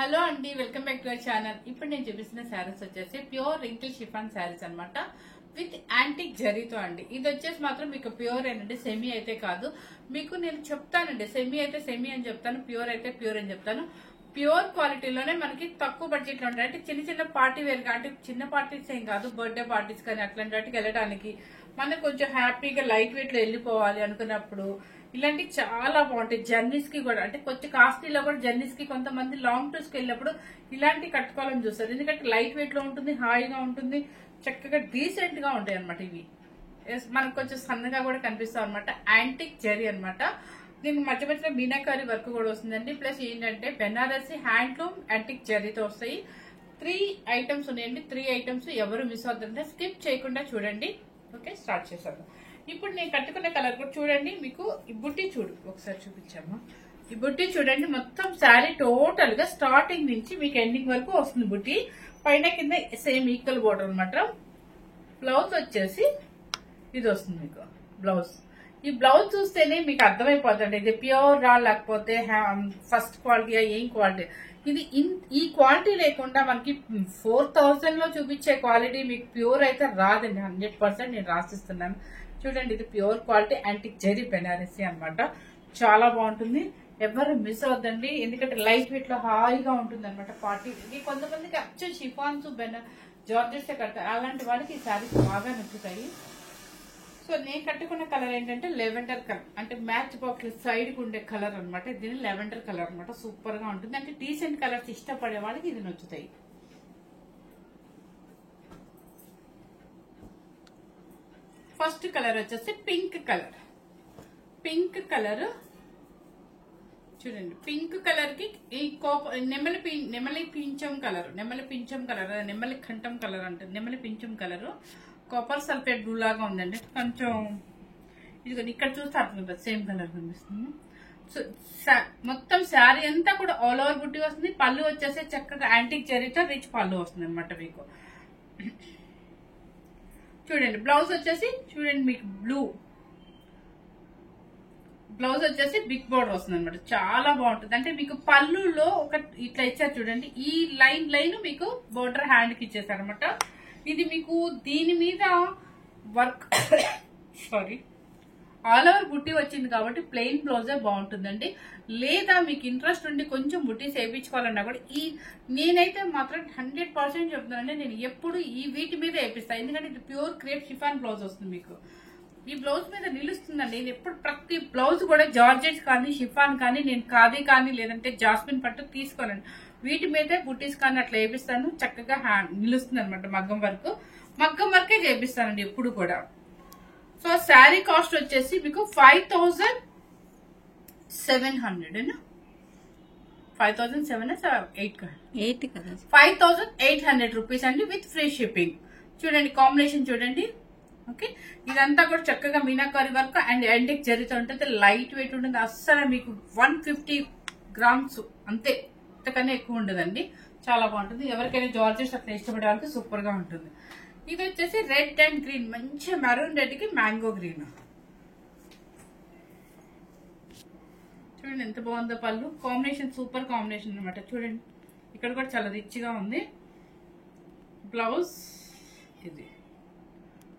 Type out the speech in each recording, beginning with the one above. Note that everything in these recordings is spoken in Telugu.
హలో అండి, welcome back to our channel. ఇప్పుడు నేను చూపిస్తున్న శారీస్ వచ్చేసి ప్యూర్ రింకిల్ షిఫాన్ శారీస్ అన్నమాట, విత్ యాంటిక్ జరీతో అండి. ఇది వచ్చేసి మాత్రం మీకు ప్యూర్ ఏనండి, సెమీ అయితే కాదు. మీకు నేను చెప్తానండి, సెమీ అయితే సెమీ అని చెప్తాను, ప్యూర్ అయితే ప్యూర్ అని చెప్తాను. ప్యూర్ క్వాలిటీలోనే మనకి తక్కువ బడ్జెట్ లో ఉంటాయి. అంటే చిన్న చిన్న పార్టీ వేర్ గా, అంటే చిన్న పార్టీస్ ఏం కాదు, బర్త్డే పార్టీస్ కానీ అట్లాంటి వాటికి వెళ్ళడానికి మనకు కొంచెం హ్యాపీగా లైట్ వెయిట్ లో వెళ్ళిపోవాలి అనుకున్నప్పుడు ఇలాంటివి చాలా బాగుంటాయి. జర్నీస్ కి కూడా, అంటే కొంచెం కాస్ట్లీలో కూడా జర్నీస్ కి కొంతమంది లాంగ్ టూర్స్ కి వెళ్ళినప్పుడు ఇలాంటి కట్టుకోవాలని చూస్తారు. ఎందుకంటే లైట్ వెయిట్ లో ఉంటుంది, హాయిగా ఉంటుంది, చక్కగా డీసెంట్ గా ఉంటాయి అనమాట. ఇవి మనకు కొంచెం సన్నగా కూడా కనిపిస్తాం అనమాట. యాంటిక్ జరీ అనమాట. దీనికి మధ్య మధ్యలో మీనాకారి వర్క్ కూడా వస్తుందండి. ప్లస్ ఏంటంటే బెనారసి హ్యాండ్లూమ్ యాంటిక్ జరీతో వస్తాయి. 3 ఐటమ్స్ ఉన్నాయండి. 3 ఐటమ్స్ ఎవరు మిస్ అవుతుందంటే స్కిప్ చేయకుండా చూడండి. ఓకే, స్టార్ట్ చేశాను. ఇప్పుడు నేను కట్టుకునే కలర్ కూడా చూడండి. మీకు ఈ బుట్టి చూడు, ఒకసారి చూపించాము. ఈ బుట్టి చూడండి, మొత్తం శారీ టోటల్ గా స్టార్టింగ్ నుంచి మీకు ఎండింగ్ వరకు వస్తుంది బుట్టి. పైన కింద సేమ్ ఈక్వల్ బోర్డర్ అనమాట. బ్లౌజ్ వచ్చేసి ఇది వస్తుంది మీకు బ్లౌజ్. ఈ బ్లౌజ్ చూస్తేనే మీకు అర్థమైపోతుంది ఇది ప్యూర్ రా లేకపోతే ఫస్ట్ క్వాలిటీ ఏం క్వాలిటీ. ఇది ఈ క్వాలిటీ లేకుండా మనకి 4000 లో చూపించే క్వాలిటీ మీకు ప్యూర్ అయితే రాదండి. 100% నేను రాసిస్తున్నాను. చూడండి, ఇది pure quality antique zari Banarasi అనమాట. చాలా బాగుంటుంది, ఎవరు మిస్ అవద్దండి. ఎందుకంటే లైట్ వెయిట్ లో హాయిగా ఉంటుంది అనమాట. పార్టీ ఇది కొంతమందికి అచ్చం షిఫాన్స్ జార్జెట్స్ కడతారు, అలాంటి వాళ్ళకి ఈ శారీస్ బాగా నచ్చుతాయి. సో నేను కట్టుకున్న కలర్ ఏంటంటే లెవెండర్ కలర్, అంటే మ్యాచ్ బాక్స్ సైడ్ కు ఉండే కలర్ అనమాట. దీని లెవెండర్ కలర్ అనమాట. సూపర్ గా ఉంటుంది. అంటే డీసెంట్ కలర్స్ ఇష్టపడే వాళ్ళకి ఇది నచ్చుతాయి. ఫస్ట్ కలర్ వచ్చేసి పింక్ కలర్. పింక్ కలర్ చూడండి, పింక్ కలర్ కి ఈ నెమలి పింఛం కలర్, నెమలి కంఠం కలర్ అంటే నెమలి పింఛం కలర్ కాపర్ సల్ఫేట్ బ్లూ లాగా ఉందండి. కొంచెం ఇది ఇక్కడ చూస్తే అర్థం సేమ్ కలర్ కనిపిస్తుంది. సో మొత్తం శారీ అంతా కూడా ఆల్ ఓవర్ బుట్టి వస్తుంది. పళ్ళు వచ్చేసి చక్కగా యాంటిక్ జరీతో రిచ్ పళ్ళు వస్తుంది అనమాట మీకు. చూడండి, బ్లౌజ్ వచ్చేసి చూడండి మీకు బ్లూ బ్లౌజ్ వచ్చేసి బిగ్ బోర్డర్ వస్తుంది అనమాట. చాలా బాగుంటుంది. అంటే మీకు పళ్ళులో ఒక ఇట్లా ఇచ్చారు చూడండి, ఈ లైన్ మీకు బోర్డర్ హ్యాండ్ కి ఇచ్చేసారు అనమాట. ఇది మీకు దీని మీద వర్క్ సారీ ఆల్ ఓవర్ బుట్టి వచ్చింది కాబట్టి ప్లెయిన్ బ్లౌజే బాగుంటుందండి. లేదా మీకు ఇంట్రెస్ట్ ఉండి కొంచెం బుట్టీస్ వేయించుకోవాలన్నా కూడా నేనైతే మాత్రం 100% చెప్తున్నానండి, నేను ఎప్పుడు వీటి మీద వేపిస్తాను. ఎందుకంటే ఇది ప్యూర్ క్రేప్ షిఫాన్ బ్లౌజ్ వస్తుంది మీకు. ఈ బ్లౌజ్ మీద నిలుస్తుందండి. నేను ఎప్పుడు ప్రతి బ్లౌజ్ కూడా జార్జెట్స్ కానీ షిఫాన్ కానీ నేను ఖాదీ కానీ లేదంటే జాస్మిన్ పట్టు తీసుకోనండి. వీటి మీదే బుట్టీస్ కానీ అట్లా వేపిస్తాను. చక్కగా నిలుస్తుంది అనమాట. మగ్గం వరకే చేపిస్తానండి ఎప్పుడు కూడా. సో శారీ కాస్ట్ వచ్చేసి మీకు 5700 5800 రూపీస్ అండి, విత్ ఫ్రీ షిప్పింగ్. చూడండి కాంబినేషన్ చూడండి. ఓకే, ఇదంతా కూడా చక్కగా మీనాకారి వర్క్ అండ్ యాంటిక్ జరీతో ఉంటుంది. లైట్ వెయిట్ ఉంటుంది. అస్సలు మీకు 150 గ్రామ్స్ అంతే, అంతకన్నా ఎక్కువ ఉండదండి. చాలా బాగుంటుంది. ఎవరికైనా జార్జెస్ అట్లా ఇష్టపడే వాళ్ళకి సూపర్ గా ఉంటుంది. ఇది వచ్చేసి రెడ్ అండ్ గ్రీన్, మంచి మెరూన్ రెడ్ కి మ్యాంగో గ్రీన్. చూడండి ఎంత బాగుందో పళ్ళు. కాంబినేషన్ సూపర్ కాంబినేషన్ అనమాట. చూడండి ఇక్కడ కూడా చాలా రిచ్ గా ఉంది. బ్లౌజ్ ఇది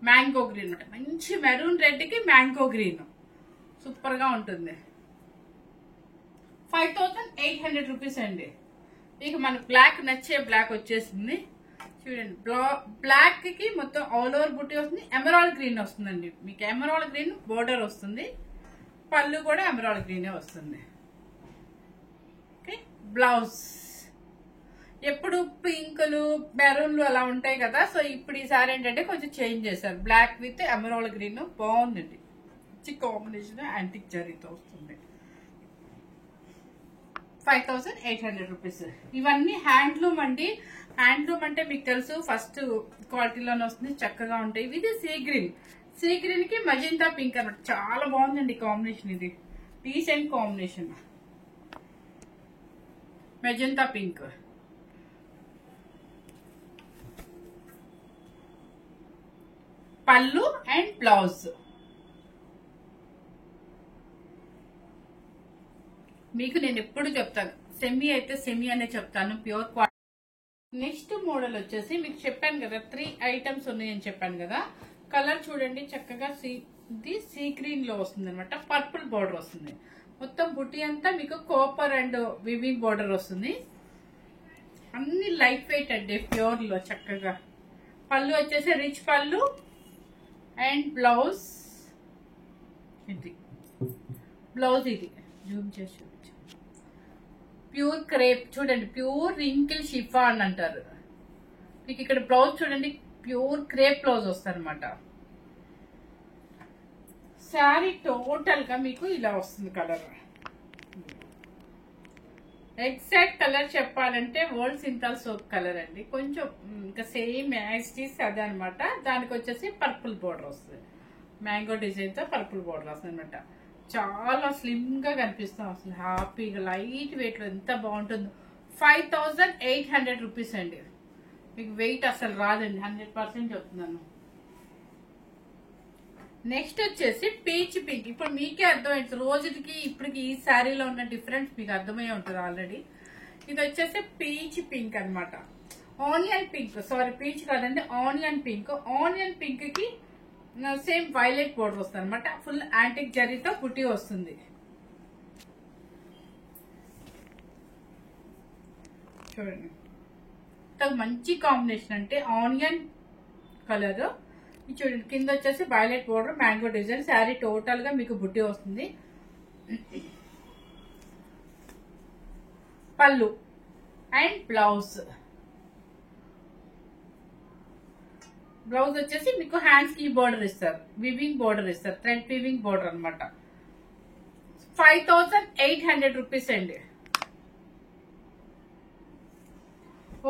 మ్యాంగో గ్రీన్ అనమాట. మంచి మెరూన్ రెడ్ కి మ్యాంగో గ్రీన్ సూపర్ గా ఉంటుంది. 5800 రూపీస్ అండి. ఇక మనకు బ్లాక్ నచ్చే బ్లాక్ వచ్చేసింది. చూడండి, బ్లాక్ కి మొత్తం ఆల్ ఓవర్ బుట్టి వస్తుంది. ఎమరాల్డ్ గ్రీన్ వస్తుందండి మీకు. ఎమరాల్డ్ గ్రీన్ బోర్డర్ వస్తుంది. పళ్ళు కూడా ఎమరాల్డ్ గ్రీనే వస్తుంది. ఓకే, బ్లౌజ్ ఎప్పుడు పింకులు మెరూన్లు అలా ఉంటాయి కదా. సో ఇప్పుడు ఈసారి ఏంటంటే కొంచెం చేంజ్ చేశారు. బ్లాక్ విత్ ఎమరాల్డ్ గ్రీన్ బాగుందండి. మంచి కాంబినేషన్ యాంటిక్ జరీతో వస్తుంది. 5800 రూపీస్. ఇవన్నీ హ్యాండ్లూమ్ అండి. హ్యాండ్లూమ్ అంటే మీకు తెలుసు ఫస్ట్ క్వాలిటీలోనే వస్తుంది, చక్కగా ఉంటాయి. ఇది సీ గ్రీన్ కి మజంతా పింక్ అనమాట. చాలా బాగుందండి కాంబినేషన్. ఇది డీసెంట్ కాంబినేషన్. మెజంతా పింక్, పళ్ళు అండ్ బ్లౌజ్. మీకు నేను ఎప్పుడు చెప్తాను, సెమీ అయితే సెమీ అనే చెప్తాను, ప్యూర్ క్వాలిటీ. నెక్స్ట్ మోడల్ వచ్చేసి మీకు చెప్పాను కదా 3 ఐటమ్స్ ఉన్నాయని చెప్పాను కదా. కలర్ చూడండి చక్కగా ఇది సీ గ్రీన్ లో వస్తుంది అనమాట. పర్పుల్ బార్డర్ వస్తుంది. మొత్తం బుట్టి అంతా మీకు కాపర్ అండ్ వివింగ్ బార్డర్ వస్తుంది. అన్ని లైట్ వెయిట్ అండి, ప్యూర్ లో చక్కగా. పళ్ళు వచ్చేసి రిచ్ పళ్ళు అండ్ బ్లౌజ్ ఇది. బ్లౌజ్ ఇది జూమ్ చేసి చూపించు. ప్యూర్ క్రేప్ చూడండి, ప్యూర్ రింకిల్ షిఫాన్ అంటారు. మీకు ఇక్కడ బ్లౌజ్ చూడండి, ప్యూర్ క్రేప్ బ్లౌజ్ వస్తుంది అనమాట. శారీ టోటల్ గా మీకు ఇలా వస్తుంది కలర్. ఎగ్జాక్ట్ కలర్ చెప్పాలంటే వరల్డ్ సింథాల్ సోప్ కలర్ అండి. కొంచెం ఇంకా సేమ్ యాజ్ అదే అనమాట. దానికి వచ్చేసి పర్పుల్ బోర్డర్ వస్తుంది, మ్యాంగో డిజైన్ తో పర్పుల్ బోర్డర్ వస్తుంది అనమాట. చాలా స్లిమ్ గా కనిపిస్తాం, అసలు హ్యాపీగా లైట్ వెయిట్ లో ఎంత బాగుంటుందో. 5800 రూపీస్ అండి. మీకు వెయిట్ అసలు రాదండి, 100% చెప్తున్నాను. నెక్స్ట్ వచ్చేసి పీచ్ పింక్. ఇప్పుడు మీకే అర్థమైంది రోజుకి ఇప్పటికి ఈ శారీలో ఉన్న డిఫరెన్స్ మీకు అర్థమయ్యే ఉంటుంది ఆల్రెడీ. ఇది వచ్చేసి పీచ్ పింక్ అనమాట. ఆనియన్ పింక్, సారీ పీచ్ కాదండి, ఆనియన్ పింక్. ఆనియన్ పింక్ కి సేమ్ వైలెట్ బోర్డర్ వస్తుంది అనమాట. ఫుల్ యాంటిక్ జరీతో బుట్టి వస్తుంది. చూడండి మంచి కాంబినేషన్ అంటే ఆనియన్ కలర్. చూడండి కింద వచ్చేసి violet border, mango design. Sari total గా మీకు బుట్టి వస్తుంది. పళ్ళు అండ్ బ్లౌజ్. బ్లౌజ్ వచ్చేసి మీకు హ్యాండ్స్ కి బోర్డర్ ఇస్తారు, వివింగ్ బోర్డర్ ఇస్తారు, థ్రెడ్ వివింగ్ బోర్డర్ అనమాట. 5800 రూపీస్ అండి.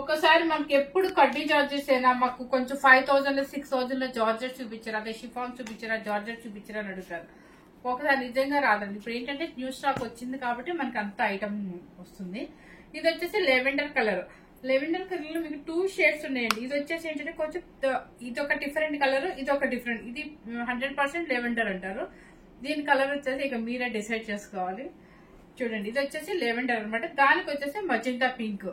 ఒకసారి మనకి ఎప్పుడు కడ్డీ జార్జెస్ అయినా మాకు కొంచెం 5000 6000 జార్జెట్ చూపించారు, అదే షిఫాన్ చూపించారా, జార్జెట్ చూపించారా అని అడుగుతారు. ఒకసారి నిజంగా రాదండి. ఇప్పుడు ఏంటంటే న్యూ స్టాక్ వచ్చింది కాబట్టి మనకి అంత ఐటమ్ వస్తుంది. ఇది వచ్చేసి లెవెండర్ కలర్. లెవెండర్ కలర్ లో మీకు 2 షేడ్స్ ఉన్నాయండి. ఇది వచ్చేసి ఏంటంటే కొంచెం ఇది ఒక డిఫరెంట్ కలర్, ఇది ఒక డిఫరెంట్. ఇది 100% లెవెండర్ అంటారు. దీని కలర్ వచ్చేసి ఇక మీరే డిసైడ్ చేసుకోవాలి. చూడండి ఇది వచ్చేసి లెవెండర్ అనమాట. దానికి వచ్చేసి మజెంటా పింక్.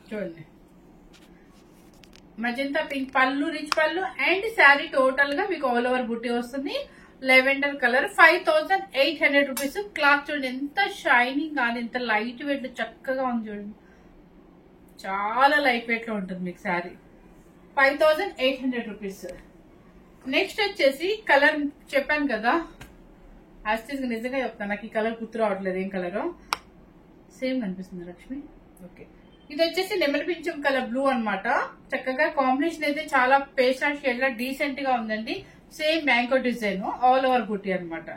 చూడండి మజెంటా పింక్. పళ్ళు రిచ్ పళ్ళు అండ్ శారీ టోటల్ గా మీకు ఆల్ ఓవర్ బుట్టి వస్తుంది. Lavender colour. 5800 రూపీస్. క్లాత్ చూడండి ఎంత షైనింగ్ కానీ ఎంత లైట్ వెయిట్ చక్కగా ఉంది. చూడండి చాలా లైట్ వెయిట్ లో ఉంటుంది మీకు శారీ. 5800 రూపీస్. నెక్స్ట్ వచ్చేసి కలర్ చెప్పాను కదా, యాస్టిస్ నిజంగా చెప్తాను, నాకు ఈ కలర్ గుర్తు రావట్లేదు ఏం కలర్. సేమ్ కనిపిస్తుంది లక్ష్మి. ఓకే ఇది వచ్చేసి నెమలి పింఛం కలర్ బ్లూ అనమాట. చక్కగా కాంబినేషన్ అయితే చాలా పేస్టల్ షేడ్ లా డీసెంట్ గా ఉందండి. Same mango design all over బుట్టి అనమాట.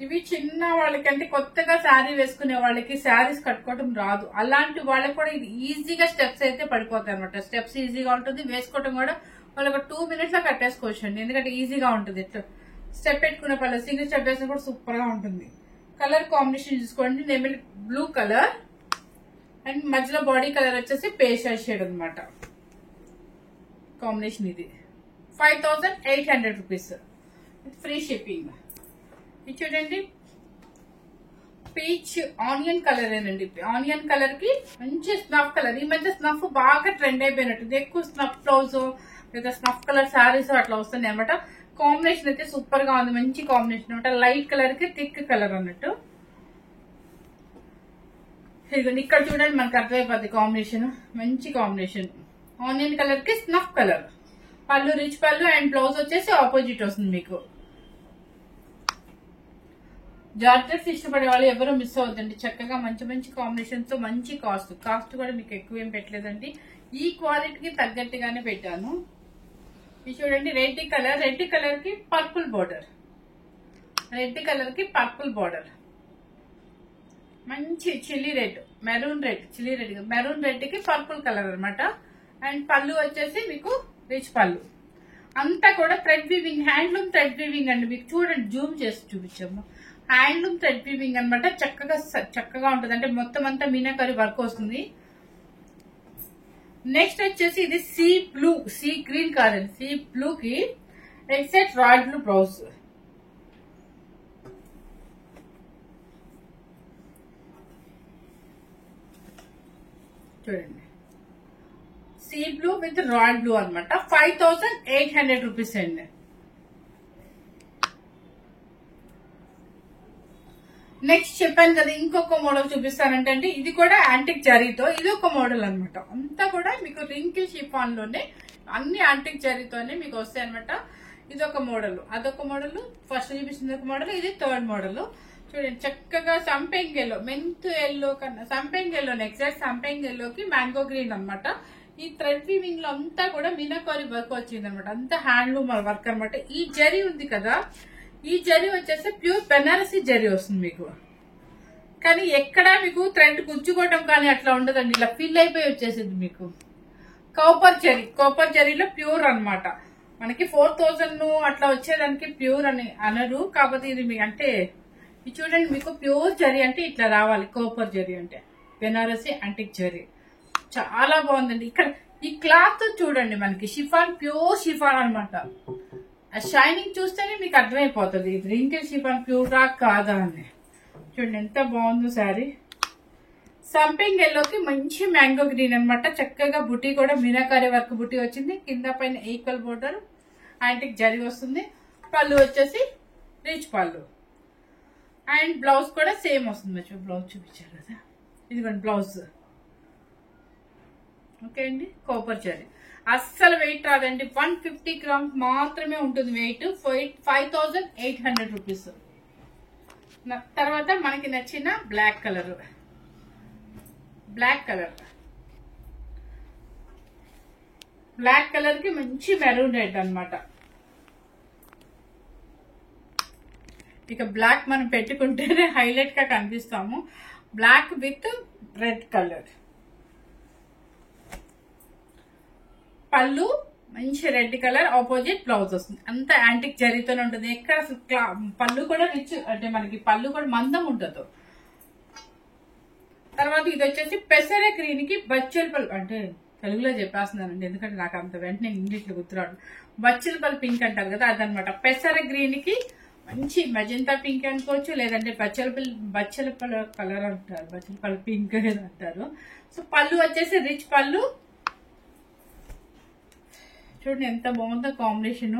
ఇవి చిన్న వాళ్ళకంటే కొత్తగా శారీ వేసుకునే వాళ్ళకి శారీస్ కట్టుకోవడం రాదు, అలాంటి వాళ్ళకి కూడా ఇది ఈజీగా స్టెప్స్ అయితే పడిపోతాయి అనమాట. స్టెప్స్ ఈజీగా ఉంటుంది, వేసుకోవడం కూడా వాళ్ళు ఒక 2 minutes లో కట్టేసుకోవచ్చు అండి. ఎందుకంటే ఈజీగా ఉంటుంది. స్టెప్ పెట్టుకునే పర్లేదు, సింగిల్ స్టెప్ వేసిన కూడా సూపర్ గా ఉంటుంది. కలర్ కాంబినేషన్ చూసుకోండి, నెమలి బ్లూ కలర్ అండ్ మధ్యలో బాడీ కలర్ వచ్చేసి పేస్టల్ షేడ్ అనమాట. కాంబినేషన్ ఇది. 5800 రూపీస్. Free shipping. ఇది చూడండి పీచ్ ఆనియన్ కలర్ ఏనండి. ఆనియన్ కలర్ కి మంచి స్నఫ్ కలర్. ఈ మధ్య స్నఫ్ బాగా ట్రెండ్ అయిపోయినట్టుంది. ఎక్కువ స్నఫ్ బ్లౌజ్ లేదా స్నఫ్ కలర్ శారీస్ అట్లా వస్తున్నాయి అనమాట. కాంబినేషన్ అయితే సూపర్ గా ఉంది, మంచి కాంబినేషన్ అనమాట. లైట్ కలర్ కి థిక్ కలర్ అన్నట్టు. ఇదిగోండి ఇక్కడ చూడండి మనకు అర్థమైపోద్ది కాంబినేషన్, మంచి కాంబినేషన్. ఆనియన్ కలర్ కి స్నఫ్ కలర్. పళ్ళు రిచ్ పళ్ళు అండ్ బ్లౌజ్ వచ్చేసి ఆపోజిట్ వస్తుంది మీకు. జార్జెట్స్ ఇష్టపడే వాళ్ళు ఎవరో మిస్ అవుతుంది. చక్కగా మంచి మంచి కాంబినేషన్ తో మంచి కాస్ట్ కూడా మీకు ఎక్కువ ఏం పెట్టలేదండి. ఈ క్వాలిటీకి తగ్గట్టుగానే పెట్టాను. ఇది చూడండి రెడ్ కలర్. రెడ్ కలర్ కి పర్పుల్ బోర్డర్. రెడ్ కలర్ కి పర్పుల్ బోర్డర్. మంచి chilli red, maroon red, chilli red, maroon red కి పర్పుల్ కలర్ అనమాట. అండ్ పళ్ళు వచ్చేసి మీకు రిచ్ పళ్ళు. అంతా కూడా thread weaving, handloom thread weaving అండి. మీకు చూడండి జూమ్ చేసి చూపించాము. హ్యాండ్లూమ్ థ్రెడ్ వీవింగ్ అనమాట. చక్కగా ఉంటుంది. అంటే మొత్తం అంతా మీనాకరి వర్క్ వస్తుంది. నెక్స్ట్ వచ్చేసి ఇది సీ బ్లూ, సీ గ్రీన్ కాదండి, సీ బ్లూ కి ఎగ్జాక్ట్ రాయల్ బ్లూ బ్లౌజ్. చూడండి, sea blue with royal blue అనమాట. 5800 రూపీస్ అండి. నెక్స్ట్ చెప్పాను కదా ఇంకొక మోడల్ చూపిస్తానంటే అండి, ఇది కూడా యాంటిక్ జరీతో, ఇది ఒక మోడల్ అనమాట. అంతా కూడా మీకు రింకిల్ షిఫాన్ లోనే అన్ని యాంటిక్ జరీతోనే మీకు వస్తాయి అనమాట. ఇది ఒక మోడల్, అదొక మోడల్, ఫస్ట్ చూపిస్తుంది ఒక మోడల్, ఇది థర్డ్ మోడల్. చూడండి చక్కగా సంపెంగ్ ఎల్లో, మెంతు ఎల్లో కన్నా సంపెంగ్ ఎల్లో, ఎగ్జాక్ట్ సంపెంగ్ ఎల్లోకి మ్యాంగో గ్రీన్ అనమాట. ఈ థ్రెడ్ వీవింగ్ లో అంతా కూడా మీనాకారి వర్క్ వచ్చింది అనమాట, అంతా హ్యాండ్లూమ్ వర్క్ అనమాట. ఈ జరీ ఉంది కదా, ఈ జరీ వచ్చేసి ప్యూర్ బెనారసీ జరీ వస్తుంది మీకు. కానీ ఎక్కడా మీకు థ్రెడ్ గుచ్చుకోవటం కానీ అట్లా ఉండదండి, ఇలా ఫిల్ అయిపోయి వచ్చేసింది మీకు. కాపర్ జరీలో ప్యూర్ అనమాట. మనకి 4000 అట్లా వచ్చేదానికి ప్యూర్ అని అనరు, కాకపోతే ఇది మీకు అంటే ఇది చూడండి, మీకు ప్యూర్ జరీ అంటే ఇట్లా రావాలి. కాపర్ జరీ అంటే బెనారసీ యాంటిక్ జరీ చాలా బాగుందండి. ఇక్కడ ఈ క్లాత్ చూడండి, మనకి షిఫాన్, ప్యూర్ షిఫాన్ అనమాట. ఆ షైనింగ్ చూస్తేనే మీకు అర్థమైపోతుంది ఇది రింకిల్ షిఫాన్ ప్యూరా కాదా అని. చూడండి ఎంత బాగుందో శారీ. సంపింగ్ ఎల్లోకి మంచి మ్యాంగో గ్రీన్ అనమాట. చక్కగా బుటీ కూడా మీనాకారి వర్క్ బుటీ వచ్చింది, కింద పైన ఈక్వల్ బోర్డర్ యాంటిక్ జరీ వస్తుంది. పళ్ళు వచ్చేసి రిచ్ పళ్ళు, అండ్ బ్లౌజ్ కూడా సేమ్ వస్తుంది. బ్లౌజ్ చూపించారు కదా, ఇదిగోండి బ్లౌజ్. ఓకే అండి, కాపర్ జరీ అస్సలు వెయిట్ రాదండి, 150 గ్రామ్స్ మాత్రమే ఉంటుంది వెయిట్. 5800 రూపీస్. తర్వాత మనకి నచ్చిన బ్లాక్ కలర్, బ్లాక్ కలర్ కి మంచి మెరూన్ రెడ్ అనమాట. ఇక బ్లాక్ మనం పెట్టుకుంటేనే హైలైట్ గా కనిపిస్తాము. Black with red colour. పళ్ళు మంచి రెడ్ కలర్, ఆపోజిట్ బ్లౌజ్ వస్తుంది. అంత యాంటిక్ జరీతోనే ఉంటుంది. ఎక్కడ పళ్ళు కూడా రిచ్ అంటే మనకి పళ్ళు కూడా మందం ఉంటుంది. తర్వాత ఇది వచ్చేసి పెసర గ్రీన్ కి బచ్చలపల్లి, అంటే తెలుగులో చెప్పేస్తున్నానండి ఎందుకంటే నాకు అంత వెంటనే ఇంగ్లీష్ లో గుర్తురాడు. బచ్చలపల్లి పింక్ అంటారు కదా, అదనమాట. పెసర గ్రీన్ కి మంచి మెజంతా పింక్ అనుకోవచ్చు, లేదంటే బచ్చలపల్లి కలర్ అంటారు, బచ్చలపల్లి పింక్ అంటారు. సో పళ్ళు వచ్చేసి రిచ్ పళ్ళు. చూడండి ఎంత బాగుందో కాంబినేషన్.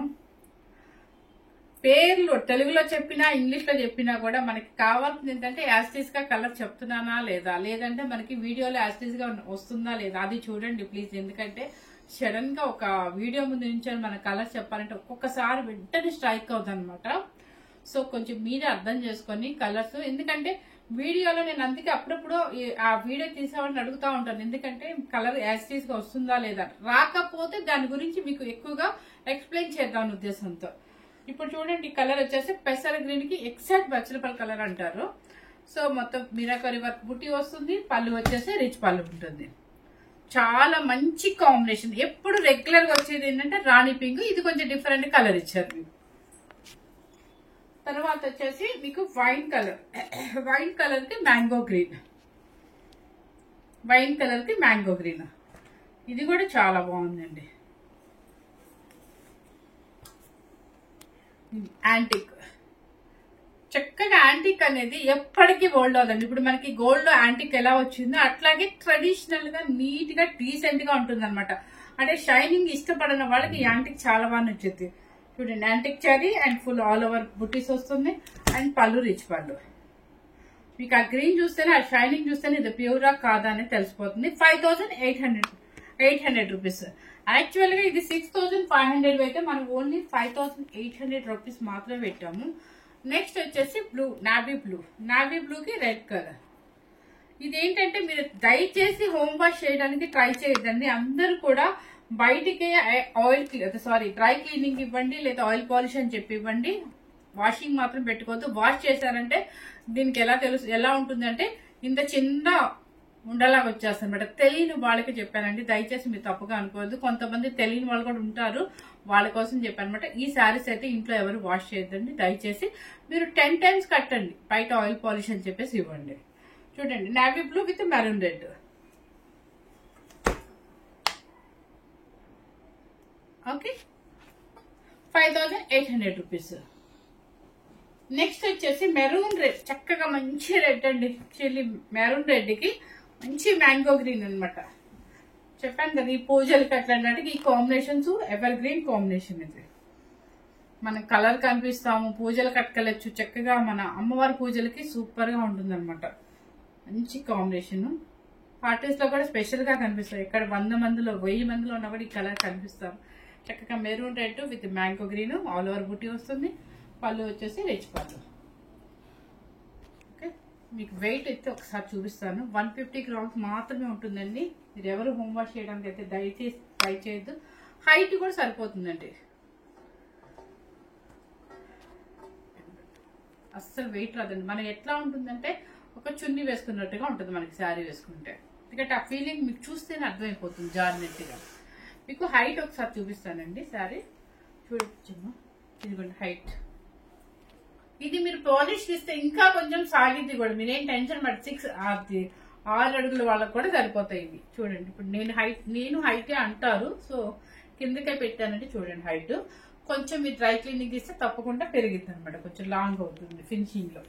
పేర్లు తెలుగులో చెప్పినా ఇంగ్లీష్ లో చెప్పినా కూడా మనకి కావాల్సింది ఏంటంటే యాస్టీస్ గా కలర్ చెప్తున్నానా లేదా, లేదంటే మనకి వీడియోలో యాస్టీస్ గా వస్తుందా లేదా అది చూడండి ప్లీజ్. ఎందుకంటే సడన్ గా ఒక వీడియో ముందు నుంచి మన కలర్ చెప్పాలంటే ఒక్కొక్కసారి వెంటనే స్ట్రైక్ అవుతుంది అనమాట. సో కొంచెం మీరే అర్థం చేసుకొని కలర్స్, ఎందుకంటే వీడియోలో నేను అందుకే అప్పుడప్పుడు ఆ వీడియో తీసేవాడిని అడుగుతా ఉంటాను, ఎందుకంటే కలర్ యాస్టీస్ గా వస్తుందా లేదా, రాకపోతే దాని గురించి మీకు ఎక్కువగా ఎక్స్ప్లెయిన్ చేద్దాం ఉద్దేశంతో. ఇప్పుడు చూడండి ఈ కలర్ వచ్చేసి పెసర గ్రీన్ కి ఎగ్జాక్ట్ బచ్చలపల్లి కలర్ అంటారు. సో మొత్తం మీనాకరి వర్క్ బుట్టి వస్తుంది, పళ్ళు వచ్చేసి రిచ్ పళ్ళు ఉంటుంది. చాలా మంచి కాంబినేషన్. ఎప్పుడు రెగ్యులర్ గా వచ్చేది ఏంటంటే రాణి పింక్, ఇది కొంచెం డిఫరెంట్ కలర్ ఇచ్చారు మీకు. తర్వాత వచ్చేసి మీకు వైన్ కలర్ కి మ్యాంగో గ్రీన్, ఇది కూడా చాలా బాగుందండి. యాంటిక్, చక్కగా యాంటిక్ అనేది ఎప్పటికీ గోల్డ్ అవుతుంది. ఇప్పుడు మనకి గోల్డ్ లో యాంటిక్ ఎలా వచ్చిందో అట్లాగే ట్రెడిషనల్ గా నీట్ గా డీసెంట్ గా ఉంటుంది అనమాట. అంటే షైనింగ్ ఇష్టపడిన వాళ్ళకి యాంటిక్ చాలా బాగా నచ్చుద్ది. చూడండి antique zari and full all over butis వస్తుంది, అండ్ పళ్ళు రిచ్ పళ్ళు. మీకు ఆ గ్రీన్ చూస్తేనే, ఆ షైనింగ్ చూస్తేనే ఇది ప్యూరా కాదా అని తెలిసిపోతుంది. 5800 రూపీస్. యాక్చువల్ గా ఇది 6500 అయితే మనం ఓన్లీ 5800 రూపీస్ మాత్రమే పెట్టాము. నెక్స్ట్ వచ్చేసి బ్లూ, నావీ బ్లూకి రెడ్ కలర్. ఇదేంటంటే మీరు దయచేసి హోమ్ వాష్ చేయడానికి ట్రై చేయొద్దండి. అందరూ కూడా బయటికి డ్రై క్లీనింగ్ ఇవ్వండి, లేదా ఆయిల్ పాలిష్ అని చెప్పి ఇవ్వండి. వాషింగ్ మాత్రం పెట్టుకోవద్దు. వాష్ చేశారంటే దీనికి ఎలా ఉంటుందంటే ఇంత చిన్న ఉండలాగా వచ్చేస్తుంది అనమాట. తెలియని వాళ్ళకి చెప్పానండి, దయచేసి మీరు తప్పుగా అనుకోవద్దు. కొంతమంది తెలియని వాళ్ళు కూడా ఉంటారు, వాళ్ళ కోసం చెప్పానమాట. ఈ శారీస్ అయితే ఇంట్లో ఎవరు వాష్ చేయొద్దండి దయచేసి. మీరు 10 times కట్టండి, బయట ఆయిల్ పాలిష్ అని చెప్పేసి ఇవ్వండి. చూడండి navy blue with maroon red. Okay 5800 rupees. Next వచ్చేసి మెరూన్ రెడ్, చక్కగా మంచి రెడ్ అండి. యాక్చువల్లీ మెరూన్ రెడ్ కి మంచి మ్యాంగో గ్రీన్ అనమాట. చెప్పాను కదా ఈ పూజలకి అట్లాంటి ఈ కాంబినేషన్స్ ఎవర్ గ్రీన్ కాంబినేషన్. ఇది మనం కలర్ కనిపిస్తాము, పూజలు కట్టుకెళ్ళచ్చు చక్కగా. మన అమ్మవారి పూజలకి సూపర్ గా ఉంటుంది అనమాట. మంచి కాంబినేషన్. పార్టీస్ లో కూడా స్పెషల్ గా కనిపిస్తాయి. ఇక్కడ 100 మందిలో 1000 మందిలో ఉన్న కూడా ఈ కలర్ కనిపిస్తారు. చక్కగా maroon red with mango green all over బుటీ వస్తుంది. పళ్ళు వచ్చేసి రిచ్ పళ్ళు. ఓకే, మీకు వెయిట్ అయితే ఒకసారి చూపిస్తాను. 150 గ్రామ్స్ మాత్రమే ఉంటుందండి. మీరు ఎవరు హోమ్ వాష్ చేయడానికి అయితే దయచేసి ట్రై చేయొద్దు. హైట్ కూడా సరిపోతుందండి. అస్సలు వెయిట్ రాదండి. మనం ఎట్లా ఉంటుందంటే ఒక చున్నీ వేసుకున్నట్టుగా ఉంటుంది మనకి శారీ వేసుకుంటే. ఎందుకంటే ఆ ఫీలింగ్ మీకు చూస్తేనే అర్థమైపోతుంది జారినట్టుగా. మీకు హైట్ ఒకసారి చూపిస్తానండి. శారీ చూడొచ్చమ్మా, ఇదిగోండి హైట్. ఇది మీరు పాలిష్ చేస్తే ఇంకా కొంచెం సాగిద్ది కూడా. మీరేం టెన్షన్ పడి 6 అడుగుల వాళ్ళకి కూడా సరిపోతాయి ఇవి. చూడండి ఇప్పుడు నేను హైటే అంటారు, సో కిందకే పెట్టానంటే చూడండి హైట్. కొంచెం మీరు డ్రై క్లీనింగ్ ఇస్తే తప్పకుండా పెరిగిద్ది అనమాట. కొంచెం లాంగ్ అవుతుంది ఫినిషింగ్ లో.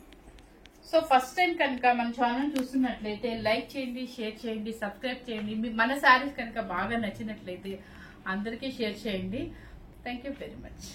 సో ఫస్ట్ టైం కనుక మన ఛానల్ చూస్తున్నట్లయితే లైక్ చేయండి, షేర్ చేయండి, సబ్స్క్రైబ్ చేయండి. మన శారీస్ కనుక బాగా నచ్చినట్లయితే అందరికీ షేర్ చేయండి. Thank you very much.